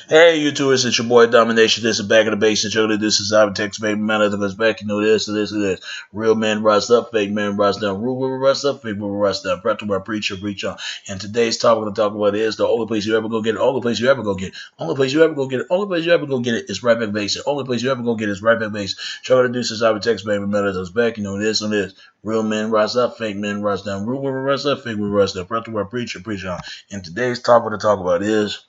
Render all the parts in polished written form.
Hey, YouTubers, it's your boy Domination. This is Back in the Basics. This is our text baby man that goes back. You know this and this and this. Real men rise up, fake men rise down. Rule will rise up, fake will rise down. Practice where preacher preach on. And today's topic we're going to talk about is the only place you ever go get it. Only place you ever go get it. Only place you ever go get it. Only place you ever go get it is right back basic. Only place you ever go get it is right back basic. So this is our text baby man that goes back. You know this and this. Real men rise up, fake men rise down. Rule will rise up, fake will rise down. Practice where preacher preach on. And today's topic we're going to talk about is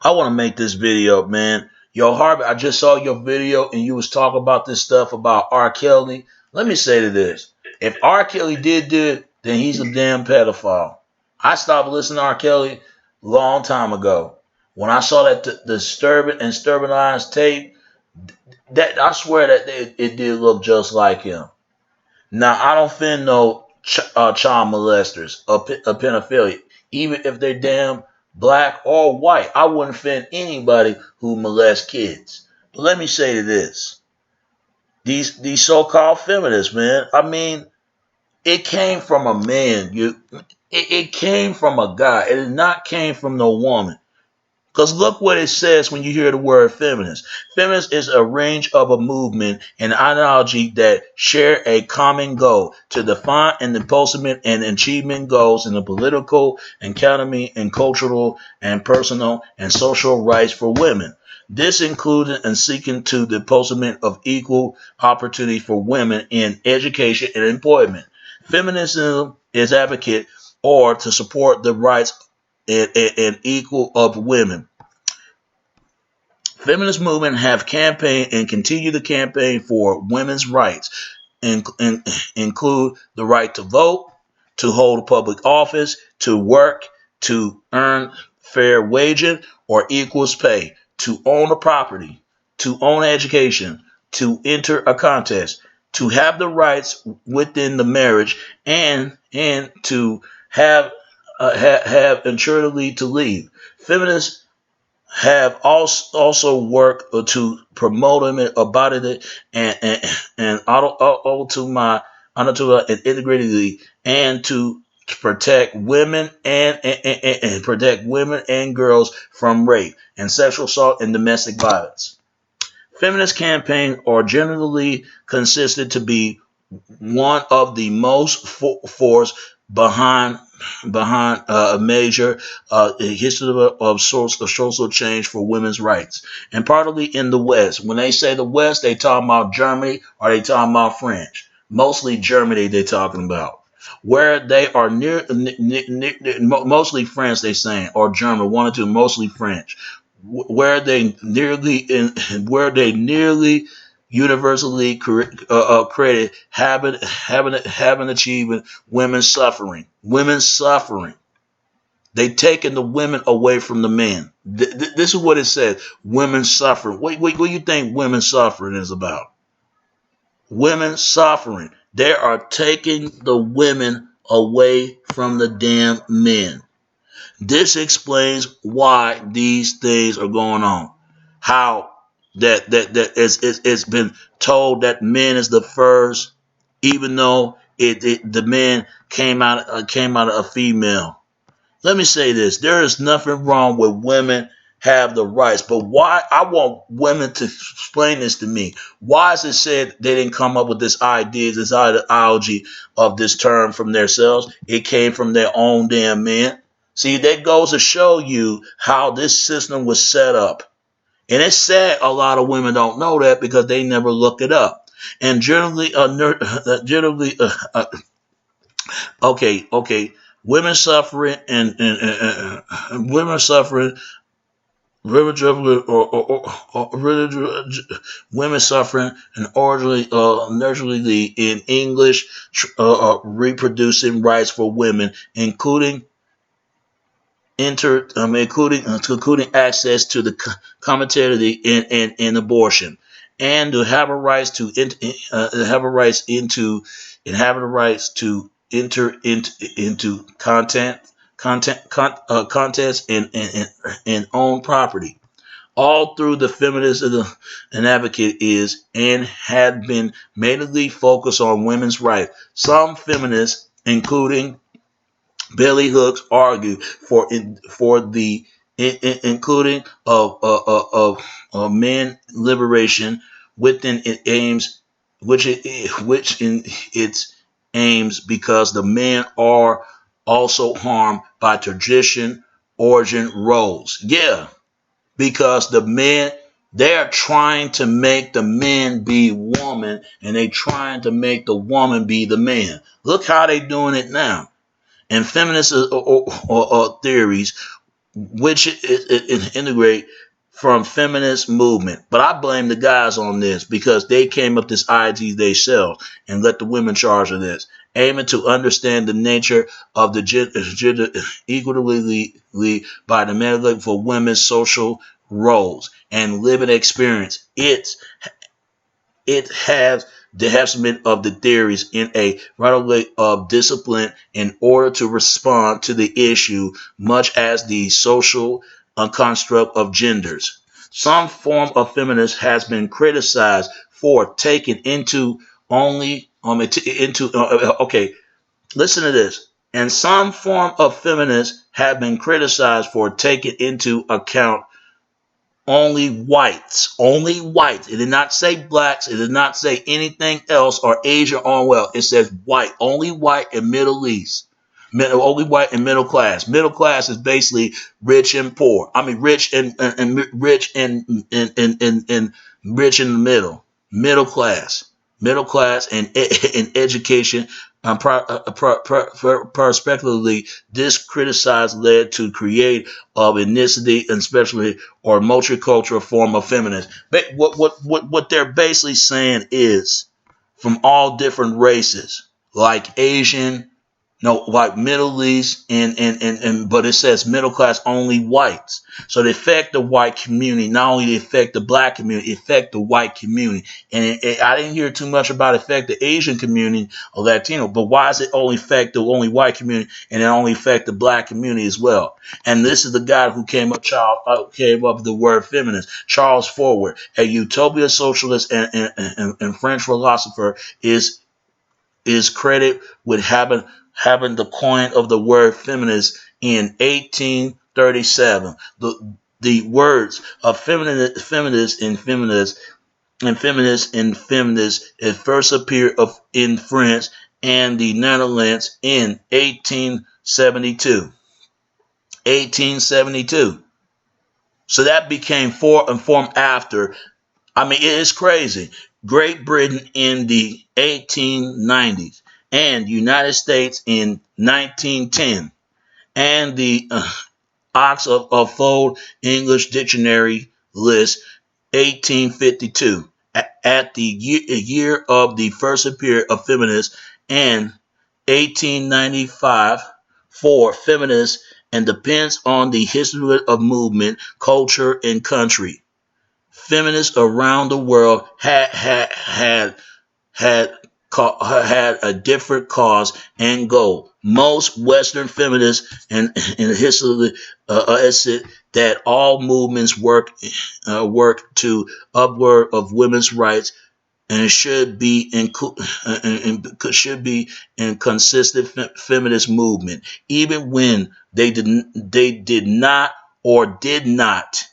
I want to make this video, man. Yo, Harvey, I just saw your video and you was talking about this stuff about R. Kelly. Let me say to this. If R. Kelly did it, then he's a damn pedophile. I stopped listening to R. Kelly a long time ago. When I saw that the Disturbing and Disturbingized tape, that I swear that it did look just like him. Now, I don't offend no child molesters or pedophilia, even if they're damn black or white. I wouldn't offend anybody who molests kids. But let me say to this. These so-called feminists, man, I mean, it came from a man. It came from a guy. It did not came from no woman. Because look what it says when you hear the word feminist. Feminist is a range of a movement and ideology that share a common goal to define and implement and achievement goals in the political, economy, and cultural and personal and social rights for women. This included in seeking to the postment of equal opportunity for women in education and employment. Feminism is advocate or to support the rights and equal of women. Feminist movement have campaigned and continue to campaign for women's rights, include the right to vote, to hold a public office, to work, to earn fair wages or equals pay, to own a property, to own education, to enter a contest, to have the rights within the marriage, and to have insurely to leave. Feminists have also worked to promote it, about it, and integrated and to protect women and protect women and girls from rape and sexual assault and domestic violence. Feminist campaigns are generally considered to be one of the most force behind a major history of social change for women's rights, and partly in the West. When they say the West, they talking about Germany or they talking about French. Mostly Germany they talking about. Where they are mostly French, they saying, or German, one or two, mostly French. Where they nearly universally credited having achieved women's suffering. They taking the women away from the men. This is what it says. Women suffering. What do you think women suffering is about? Women suffering. They are taking the women away from the damn men. This explains why these things are going on. How that it's been told that men is the first, even though the man came out of a female. Let me say this: there is nothing wrong with women have the rights, but why? I want women to explain this to me. Why is it said they didn't come up with this idea, this ideology of this term from themselves? It came from their own damn men. See, that goes to show you how this system was set up. And it's sad a lot of women don't know that because they never look it up. And generally, women suffering and women suffering, women suffering and orderly in English, reproducing rights for women, including access to the commentary and abortion, and to have a rights to enter into contest and own property. All through the feminism and advocate is and had been mainly focused on women's rights. Some feminists, including Billy Hooks, argue for the including of men liberation within it aims, which in its aims, because the men are also harmed by tradition origin roles. Yeah, because the men, they're trying to make the man be woman, and they trying to make the woman be the man. Look how they doing it now. And feminist theories, which integrate from feminist movement. But I blame the guys on this because they came up with this idea themselves and let the women charge of this, aiming to understand the nature of the gender equally by the man for women's social roles and living experience. It has the development of the theories in a runaway of discipline in order to respond to the issue, much as the social construct of genders. Some form of feminism has been criticized for taking into only into okay. Listen to this. And some form of feminists have been criticized for taking into account only whites, only whites. It did not say blacks. It did not say anything else or Asia or well. It says white, only white and Middle East, only white and middle class. Middle class is basically rich and poor. I mean, rich and rich and rich in the middle. Middle class and education. Prospectively, this criticized led to create of ethnicity and especially or multicultural form of feminism. But what they're basically saying is from all different races, like Asian, no, like Middle East, and but it says middle class only whites. So they affect the white community. Not only they affect the black community, it affect the white community. And I didn't hear too much about affect the Asian community or Latino. But why does it only affect the only white community and it only affect the black community as well? And this is the guy who came up with the word feminist, Charles Forward, a utopia socialist and French philosopher, is credited with having the coin of the word feminist in 1837. The words of feminist it first appeared in France and the Netherlands in 1872. 1872. So that became formed after. I mean, it is crazy. Great Britain in the 1890s and United States in 1910, and the Oxford English Dictionary list 1852 at the year of the first appearance of feminists, and 1895 for feminists, and depends on the history of movement, culture, and country. Feminists around the world had had a different cause and goal. Most Western feminists and history said that all movements work to upward of women's rights and should be in consistent feminist movement, even when they did not or did not.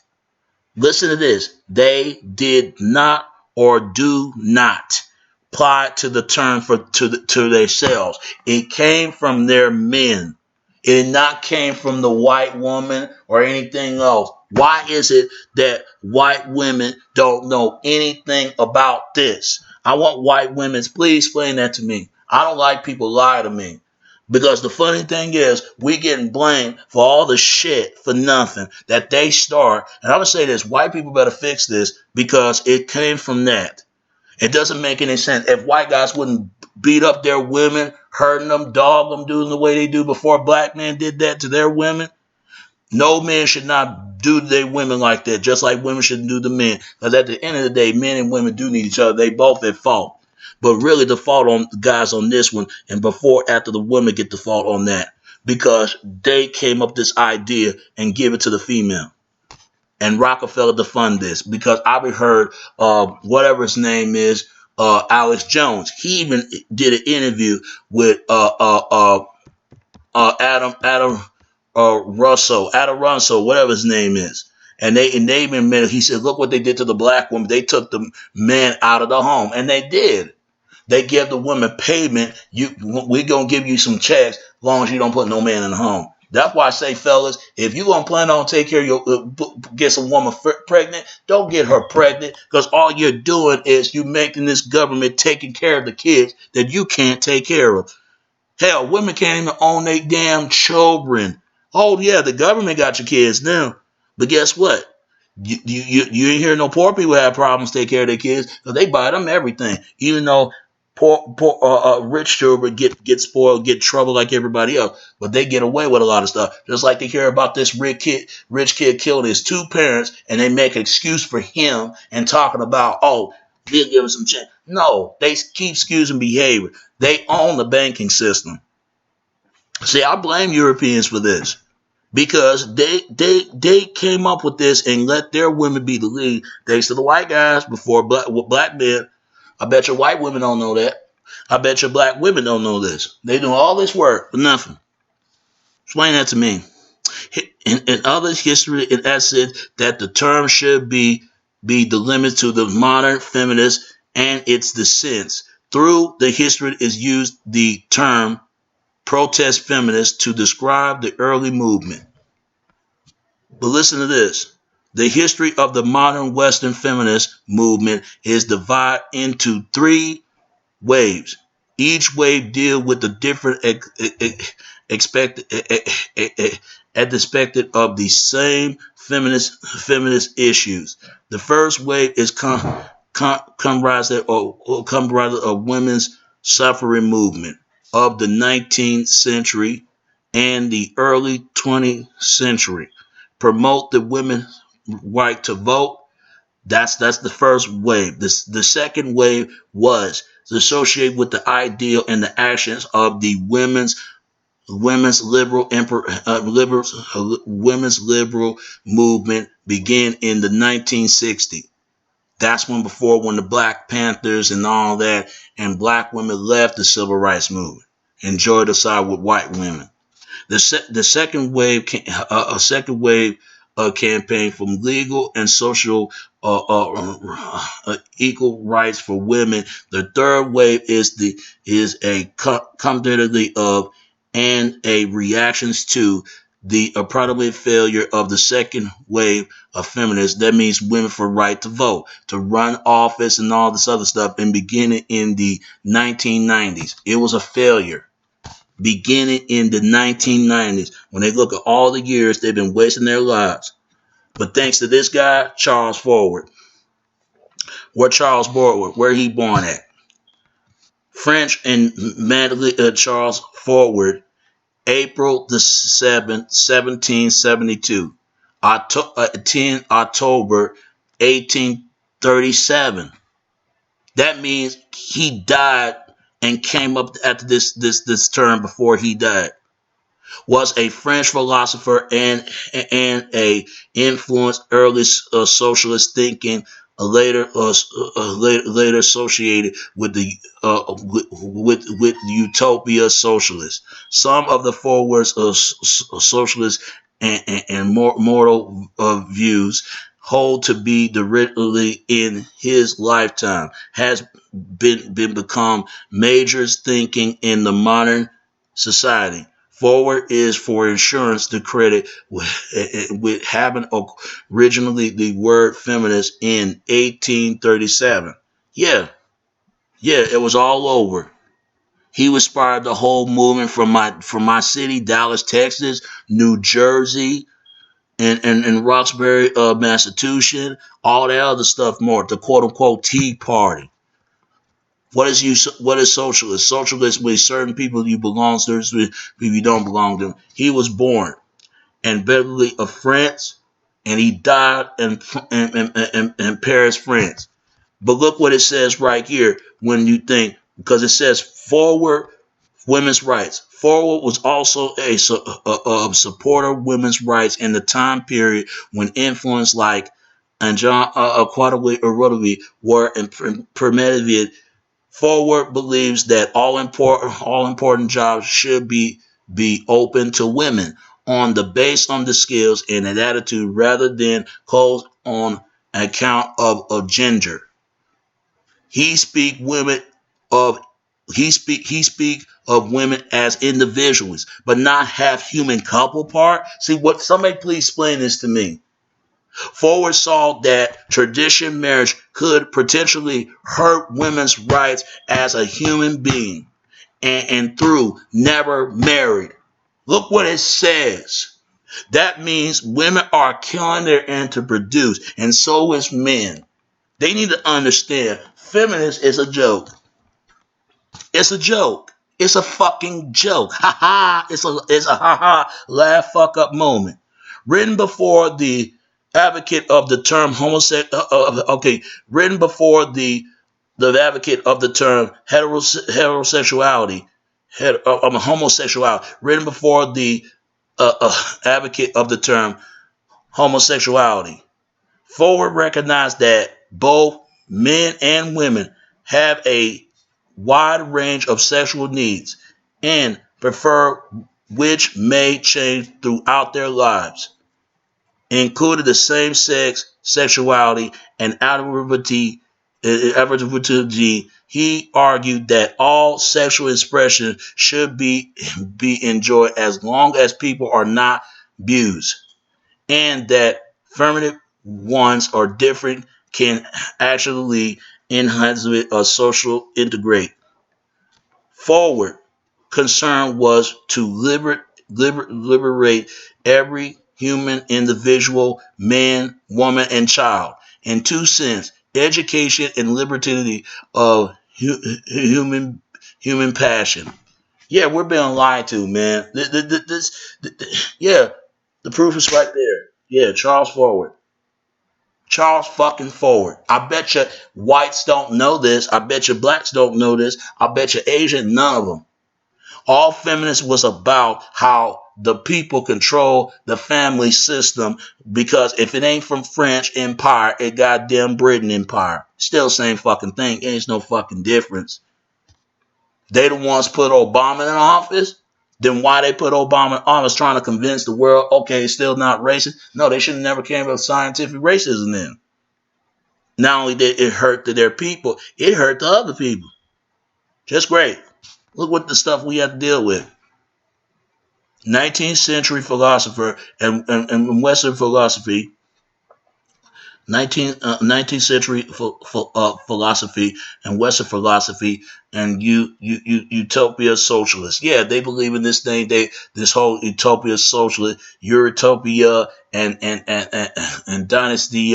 Listen to this. They did not or do not apply to the term to themselves. It came from their men. It did not came from the white woman or anything else. Why is it that white women don't know anything about this? I want white women, please explain that to me. I don't like people lie to me. Because the funny thing is, we getting blamed for all the shit for nothing that they start. And I'm going to say this, white people better fix this because it came from that. It doesn't make any sense. If white guys wouldn't beat up their women, hurting them, dog them, doing the way they do before black men did that to their women, no man should not do their women like that, just like women shouldn't do the men. Because at the end of the day, men and women do need each other. They both at fault. But really the fault on the guys on this one, and after the women get the fault on that. Because they came up with this idea and give it to the female. And Rockefeller to fund this. Because I've heard whatever his name is, Alex Jones. He even did an interview with Adam Russell, whatever his name is. And they named him. He said, "Look what they did to the black woman. They took the men out of the home, and they did. They give the woman payment. We gonna give you some checks, as long as you don't put no man in the home." That's why I say, fellas, if you gonna plan on take care of get some woman pregnant, don't get her pregnant, because all you're doing is you making this government taking care of the kids that you can't take care of. Hell, women can't even own their damn children. Oh yeah, the government got your kids now, but guess what? You ain't hear no poor people have problems take care of their kids, because they buy them everything. Even though rich children get spoiled, get trouble like everybody else, but they get away with a lot of stuff. Just like they hear about this rich kid killing his two parents, and they make an excuse for him and talking about, oh, they'll give him some chance. No, they keep excusing behavior. They own the banking system. See, I blame Europeans for this, because they came up with this and let their women be the lead, thanks to the white guys before black men. I bet your white women don't know that. I bet your black women don't know this. They do all this work for nothing. Explain that to me. In other history, it has said that the term should be the limit to the modern feminist and its descents. Through the history is used the term protest feminist to describe the early movement. But listen to this. The history of the modern Western feminist movement is divided into three waves. Each wave deal with the different expected of the same feminist issues. The first wave is comprised of women's suffrage movement of the 19th century and the early 20th century. Promote the women's right to vote. That's the first wave. The second wave was associated with the ideal and the actions of the women's liberal movement began in the 1960s. That's when the Black Panthers and all that, and black women left the civil rights movement and joined the side with white women. The second wave, campaign from legal and social equal rights for women. The third wave is a continuity of and a reactions to the probably failure of the second wave of feminists. That means women for right to vote, to run office, and all this other stuff. And beginning in the 1990s, it was a failure. Beginning in the 1990s, when they look at all the years they've been wasting their lives. But thanks to this guy, Charles Forward. Where Charles Forward, where he born at? French and Charles Forward, April the 7th, 1772. 10 October 1837. That means he died and came up after this term before he died. Was a French philosopher and a influenced early socialist thinking, later associated with the with utopia socialists. Some of the forwards of socialist and moral views hold to be directly in his lifetime has become majors thinking in the modern society. Forward is for insurance the credit with having originally the word feminist in 1837. Yeah, it was all over. He inspired the whole movement from my city, Dallas, Texas, New Jersey, and Roxbury, Massachusetts, all that other stuff more, the quote unquote Tea Party. What is socialist? Socialist with certain people you belong to, certain people you don't belong to. He was born in Beverly of France, and he died in Paris, France. But look what it says right here when you think, because it says forward women's rights. Forward was also a supporter of women's rights in the time period when influence like and John Quataway were permitted. Forward believes that all important jobs should be open to women. on the based on the skills and an attitude rather than codes on account of gender. He speak women of he speak of women as individuals, but not half human couple part. See what somebody please explain this to me. Forward saw that tradition marriage could potentially hurt women's rights as a human being and through never married. Look what it says. That means women are killing their end to produce, and so is men. They need to understand feminist is a joke. It's a joke. It's a fucking joke. Ha ha. It's a ha ha laugh fuck up moment. Written before the advocate of the term homosexual. Written before the advocate of the term heterosexuality, homosexuality. Written before the advocate of the term homosexuality. Forward recognized that both men and women have a wide range of sexual needs and prefer which may change throughout their lives, including the same sex, sexuality, and adaptivity. He argued that all sexual expression should be enjoyed as long as people are not abused, and that affirmative ones are different can actually enhance a social integrate. Forward concern was to liberate every human individual, man, woman, and child. In two sense, education and liberty of human passion. Yeah, we're being lied to, man. Yeah, the proof is right there. Yeah, Charles Forward. Charles fucking Forward. I bet you whites don't know this. I bet you blacks don't know this. I bet you Asian, none of them. All feminists was about how the people control the family system because if it ain't from French Empire, it goddamn Britain Empire. Still same fucking thing. Ain't no fucking difference. They the ones put Obama in office. Then why they put Obama in office trying to convince the world, okay, it's still not racist? No, they should have never came up with scientific racism then. Not only did it hurt to their people, it hurt to other people. Just great. Look what the stuff we have to deal with. 19th century philosopher and Western philosophy 19th century philosophy and Western philosophy and utopia socialists. Yeah, they believe in this thing. This whole utopia socialist, Utopia and dynasty.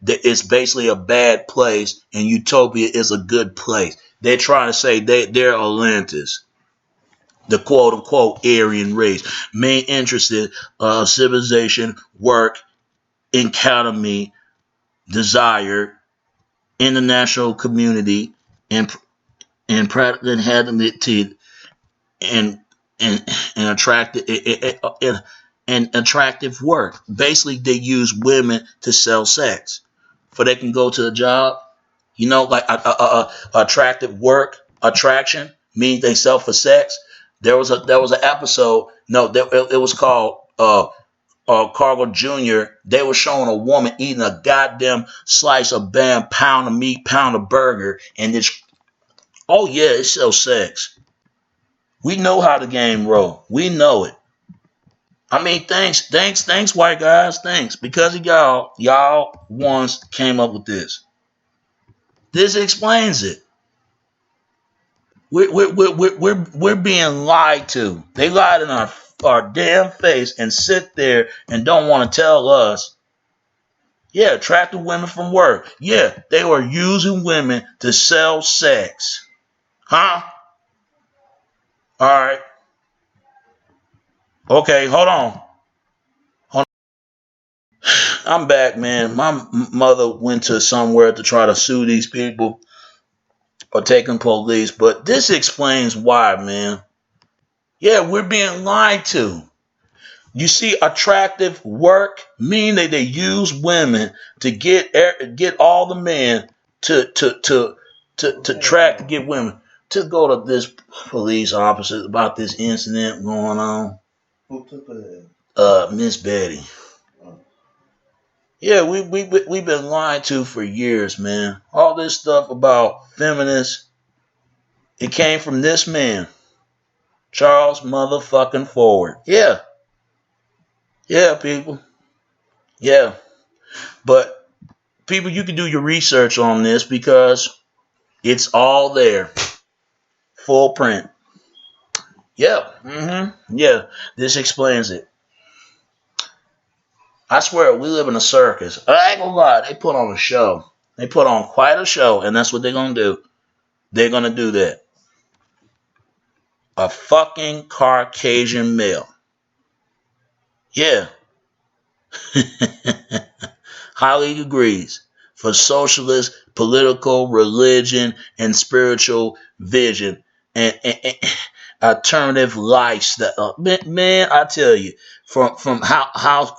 It's basically a bad place, and utopia is a good place. They're trying to say they're Atlantis, the quote unquote Aryan race, main interested civilization, work, economy, desire, international community, and practical inhabitability and attractive work. Basically, they use women to sell sex, for they can go to a job. You know, like attractive work, attraction means they sell for sex. There was an episode. No, it was called Cargo Jr. They were showing a woman eating a goddamn slice of bam, pound of meat, pound of burger, and it's oh yeah, it sells sex. We know how the game roll. We know it. I mean, thanks, white guys, thanks because of y'all ones came up with this. This explains it. We're being lied to. They lied in our damn face and sit there and don't want to tell us. Yeah, attractive women from work. Yeah, they were using women to sell sex. Huh? All right. Okay, hold on. I'm back, man. My mother went to somewhere to try to sue these people or taking police, but this explains why, man. Yeah, we're being lied to. You see, attractive work mean that they use women to get all the men to track to get women to go to this police officer about this incident going on. Who took it? Miss Betty. Yeah, we've been lied to for years, man. All this stuff about feminists, it came from this man, Charles motherfucking Forward. Yeah, yeah, people. Yeah, but people, you can do your research on this because it's all there, full print. Yeah, yeah. This explains it. I swear, we live in a circus. I ain't gonna lie, they put on a show. They put on quite a show, and that's what they're gonna do. They're gonna do that. A fucking Caucasian male. Yeah. Highly agrees for socialist, political, religion, and spiritual vision and alternative lifestyle. Man, I tell you, from House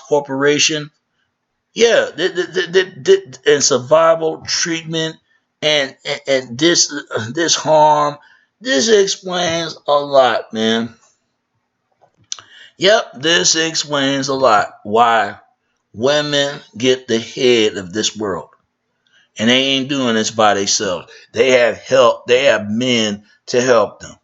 Corporation, yeah, and survival treatment and this harm. This explains a lot, man. Yep, this explains a lot why women get the head of this world. And they ain't doing this by themselves. They have help. They have men to help them.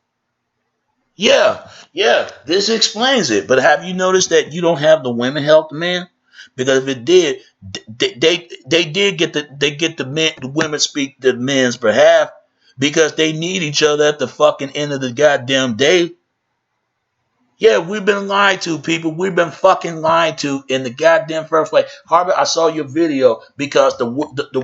Yeah, yeah, this explains it. But have you noticed that you don't have the women help the men? Because if it did, they did get the women speak the men's behalf because they need each other at the fucking end of the goddamn day. Yeah, we've been lied to, people. We've been fucking lied to in the goddamn first place. Harvey, I saw your video because the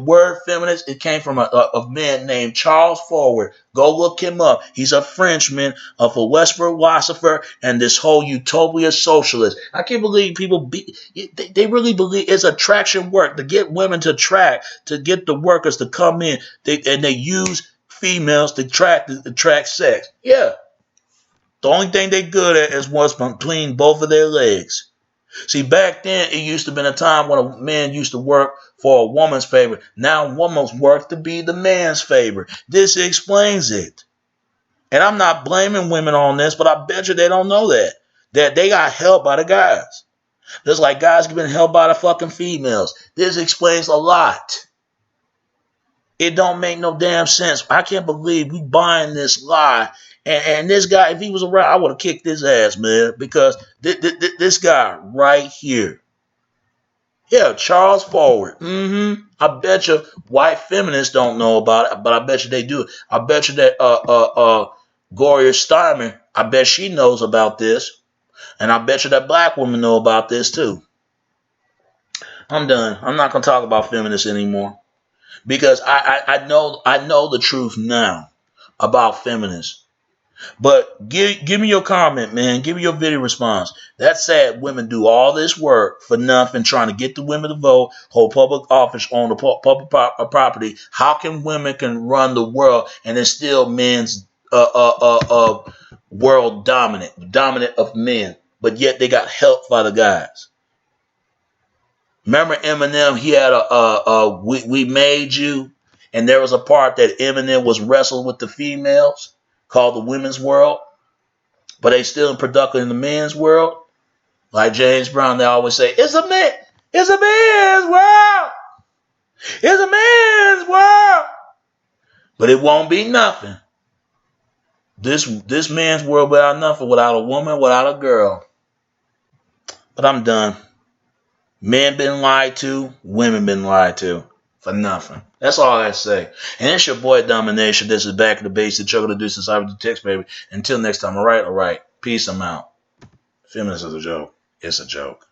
word feminist, it came from a man named Charles Forward. Go look him up. He's a Frenchman, a Westward philosopher, and this whole utopia socialist. I can't believe people, they really believe it's attraction work to get women to to get the workers to come in, and they use females to attract sex. Yeah. The only thing they good at is what's between both of their legs. See, back then, it used to have been a time when a man used to work for a woman's favor. Now women's work to be the man's favor. This explains it. And I'm not blaming women on this, but I bet you they don't know that. That they got help by the guys. Just like guys getting help by the fucking females. This explains a lot. It don't make no damn sense. I can't believe we buying this lie. And this guy, if he was around, I would have kicked his ass, man. Because this guy right here. Yeah, Charles Forward. I bet you white feminists don't know about it, but I bet you they do. I bet you that Gloria Steinem, I bet she knows about this. And I bet you that black women know about this too. I'm done. I'm not gonna talk about feminists anymore. Because I know the truth now about feminists. But give me your comment, man. Give me your video response. That's sad. Women do all this work for nothing, trying to get the women to vote, hold public office, own the public property. How can women can run the world and it's still men's world dominant of men, but yet they got help by the guys. Remember Eminem? He had We Made You, and there was a part that Eminem was wrestling with the females called the women's world, but they still in production in the men's world. Like James Brown, they always say, it's a man's world. It's a man's world. But it won't be nothing. This man's world without nothing, without a woman, without a girl. But I'm done. Men been lied to, women been lied to. For nothing. That's all I say. And it's your boy Domination. This is Back in the Base. The Chuckle to do since I was the text, baby. Until next time, all right? Peace, I'm out. Feminist is a joke. It's a joke.